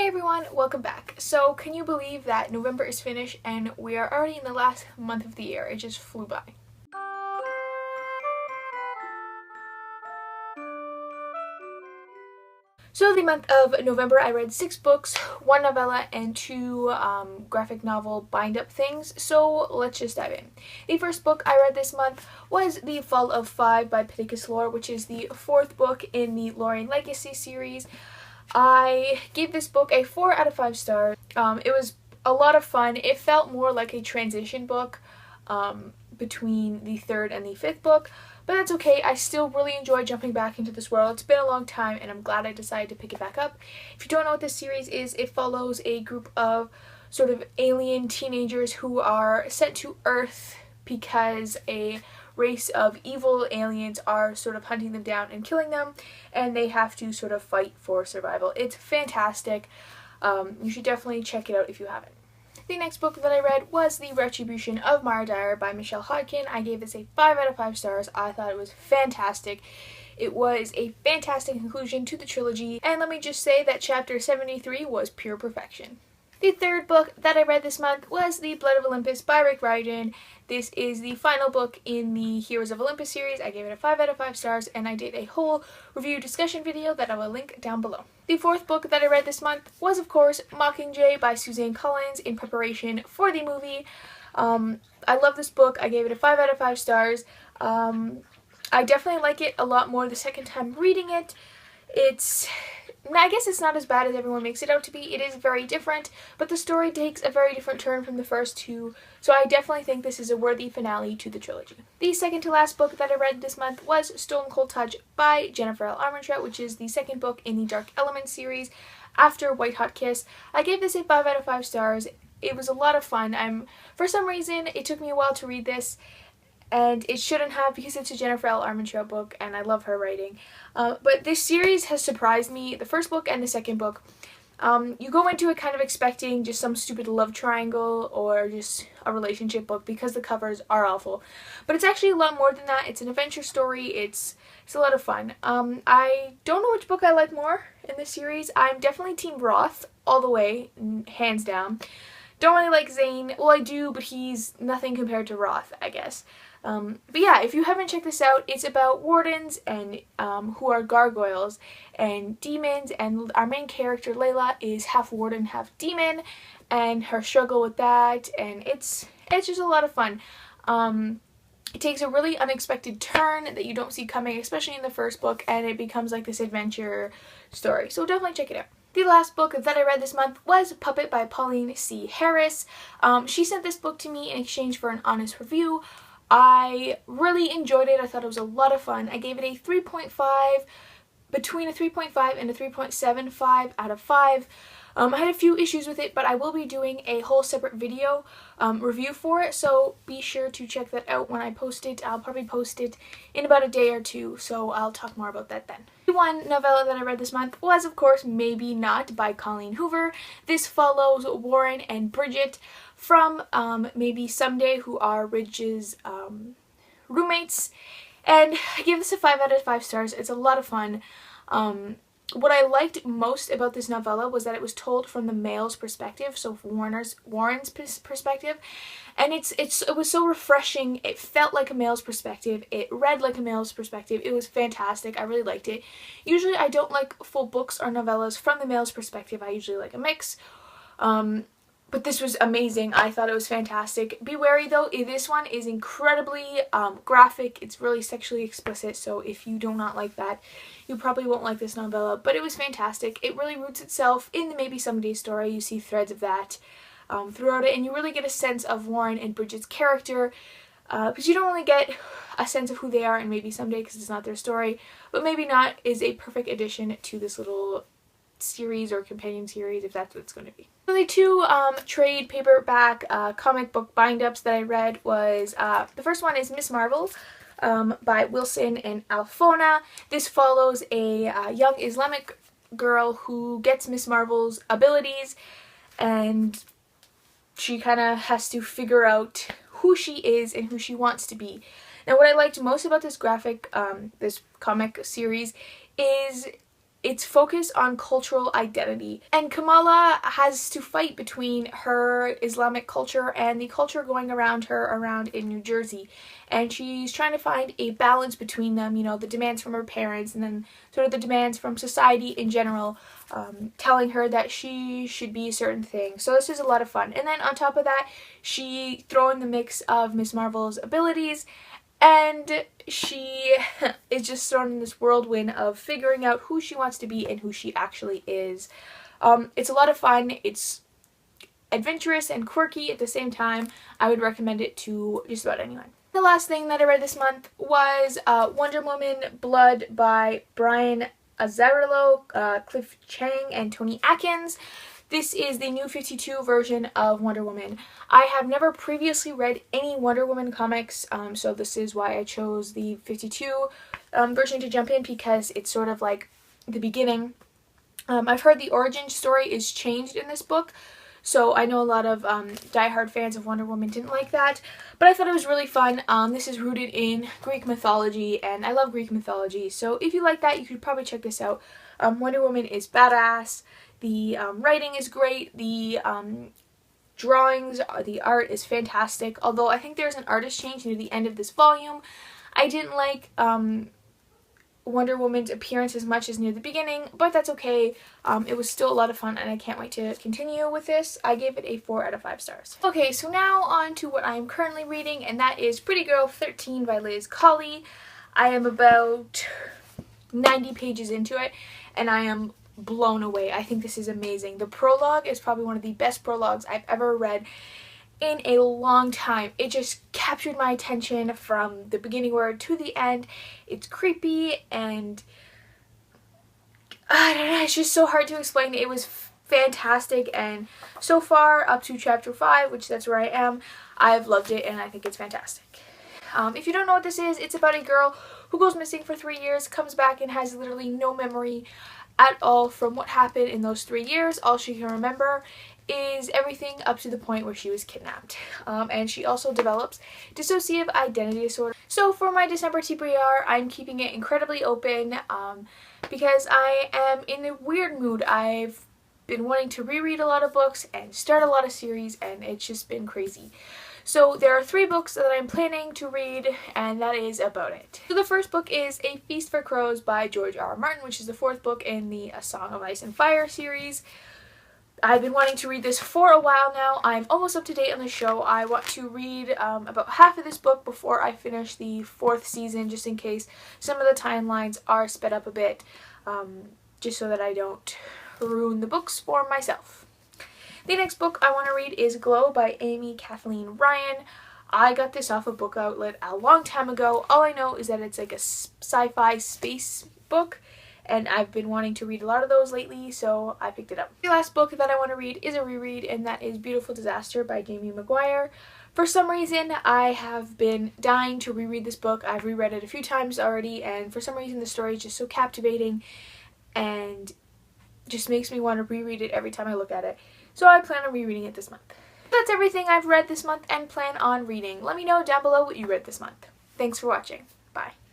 Hey everyone, welcome back. So can you believe that November is finished and we are already in the last month of the year? It just flew by. So the month of November I read 6 books, 1 novella, and 2 graphic novel bind-up things, so let's just dive in. The first book I read this month was The Fall of Five by Pittacus lore, which is the 4th book in the Lorraine Legacy series. I gave this book a 4 out of 5 stars. It was a lot of fun. It felt more like a transition book between the 3rd and the 5th book, but that's okay. I still really enjoy jumping back into this world. It's been a long time and I'm glad I decided to pick it back up. If you don't know what this series is, it follows a group of sort of alien teenagers who are sent to Earth because a race of evil aliens are sort of hunting them down and killing them, and they have to sort of fight for survival. It's fantastic. You should definitely check it out if you haven't. The next book that I read was The Retribution of Dyer by Michelle Hodkin. I gave this a 5 out of 5 stars. I thought it was fantastic. It was a fantastic conclusion to the trilogy, and let me just say that chapter 73 was pure perfection. The third book that I read this month was The Blood of Olympus by Riordan. This is the final book in the Heroes of Olympus series. I gave it a 5 out of 5 stars, and I did a whole review discussion video that I will link down below. The fourth book that I read this month was, of course, Mockingjay by Suzanne in preparation for the movie. I love this book. I gave it a 5 out of 5 stars. I definitely like it a lot more the second time reading it. I guess it's not as bad as everyone makes it out to be. It is very different, but the story takes a very different turn from the first two, so I definitely think this is a worthy finale to the trilogy. The second to last book that I read this month was Stone Cold Touch by Jennifer L. Armentrout, which is the second book in the Dark Elements series after White Hot Kiss. I gave this a 5 out of 5 stars. It was a lot of fun. For some reason, it took me a while to read this, and it shouldn't have because it's a Jennifer L. Armentrout book and I love her writing. But this series has surprised me, the first book and the second book. You go into it kind of expecting just some stupid love triangle or just a relationship book because the covers are awful. But it's actually a lot more than that. It's an adventure story. It's a lot of fun. I don't know which book I like more in this series. I'm definitely Team Roth all the way, hands down. Don't really like Zane. Well, I do, but he's nothing compared to Roth, I guess. But yeah, if you haven't checked this out, it's about wardens and who are gargoyles and demons, and our main character Layla is half warden, half demon, and her struggle with that, and it's just a lot of fun. It takes a really unexpected turn that you don't see coming, especially in the first book, and it becomes like this adventure story. So definitely check it out. The last book that I read this month was Puppet by Pauline C. Harris. She sent this book to me in exchange for an honest review. I really enjoyed it. I thought it was a lot of fun. I gave it a 3.5, between a 3.5 and a 3.75 out of 5. I had a few issues with it, but I will be doing a whole separate video review for it, so be sure to check that out when I post it. I'll probably post it in about a day or two, so I'll talk more about that then. The one novella that I read this month was, of course, Maybe Not by Colleen Hoover. This follows Warren and Bridget from Maybe Someday, who are Ridge's roommates, and I give this a 5 out of 5 stars. It's a lot of fun. What I liked most about this novella was that it was told from the male's perspective, so Warren's perspective, and it was so refreshing. It felt like a male's perspective. It read like a male's perspective. It was fantastic. I really liked it. Usually I don't like full books or novellas from the male's perspective. I usually like a mix. But this was amazing. I thought it was fantastic. Be wary though, this one is incredibly graphic. It's really sexually explicit, so if you do not like that, you probably won't like this novella. But it was fantastic. It really roots itself in the Maybe Someday story. You see threads of that throughout it, and you really get a sense of Warren and Bridget's character, because you don't really get a sense of who they are in Maybe Someday because it's not their story. But Maybe Not is a perfect addition to this little series or companion series, if that's what it's going to be. So the two trade paperback comic book bind-ups that I read was, the first one is Miss Marvel by Wilson and Alphona. This follows a young Islamic girl who gets Miss Marvel's abilities, and she kind of has to figure out who she is and who she wants to be. Now what I liked most about this this comic series is it's focused on cultural identity, and Kamala has to fight between her Islamic culture and the culture going around her around in New Jersey, and she's trying to find a balance between them, you know, the demands from her parents and then sort of the demands from society in general, telling her that she should be a certain thing. So this is a lot of fun. And then on top of that, she throw in the mix of Miss Marvel's abilities, and she is just thrown in this whirlwind of figuring out who she wants to be and who she actually is. It's a lot of fun. It's adventurous and quirky at the same time. I would recommend it to just about anyone. The last thing that I read this month was Wonder Woman Blood by Brian Azzarello, Cliff Chiang, and Tony Akins. This is the new 52 version of Wonder Woman. I have never previously read any Wonder Woman comics, so this is why I chose the 52 version to jump in, because it's sort of like the beginning. I've heard the origin story is changed in this book, so I know a lot of diehard fans of Wonder Woman didn't like that, but I thought it was really fun. This is rooted in Greek mythology, and I love Greek mythology, so if you like that, you could probably check this out. Wonder Woman is badass. The writing is great. The drawings, the art is fantastic. Although I think there's an artist change near the end of this volume. I didn't like Wonder Woman's appearance as much as near the beginning, but that's okay. It was still a lot of fun, and I can't wait to continue with this. I gave it a 4 out of 5 stars. Okay, so now on to what I am currently reading, and that is Pretty Girl 13 by Liz Colley. I am about 90 pages into it, and I am blown away. I think this is amazing. The prologue is probably one of the best prologues I've ever read in a long time. It just captured my attention from the beginning word to the end. It's creepy, and I don't know, it's just so hard to explain. It was fantastic, and so far up to chapter 5, which that's where I am, I've loved it, and I think it's fantastic. If you don't know what this is, it's about a girl who goes missing for 3 years, comes back, and has literally no memory at all from what happened in those 3 years. All she can remember is everything up to the point where she was kidnapped. And she also develops dissociative identity disorder. So for my December TBR, I'm keeping it incredibly open because I am in a weird mood. I've been wanting to reread a lot of books and start a lot of series, and it's just been crazy. So there are 3 books that I'm planning to read, and that is about it. So the first book is A Feast for Crows by George R. R. Martin, which is the 4th book in the A Song of Ice and Fire series. I've been wanting to read this for a while now. I'm almost up to date on the show. I want to read about half of this book before I finish the 4th season, just in case some of the timelines are sped up a bit, just so that I don't ruin the books for myself. The next book I want to read is Glow by Amy Kathleen Ryan. I got this off a book outlet a long time ago. All I know is that it's like a sci-fi space book, and I've been wanting to read a lot of those lately, so I picked it up. The last book that I want to read is a reread, and that is Beautiful Disaster by Jamie McGuire. For some reason, I have been dying to reread this book. I've reread it a few times already, and for some reason the story is just so captivating and just makes me want to reread it every time I look at it. So I plan on rereading it this month. That's everything I've read this month and plan on reading. Let me know down below what you read this month. Thanks for watching. Bye.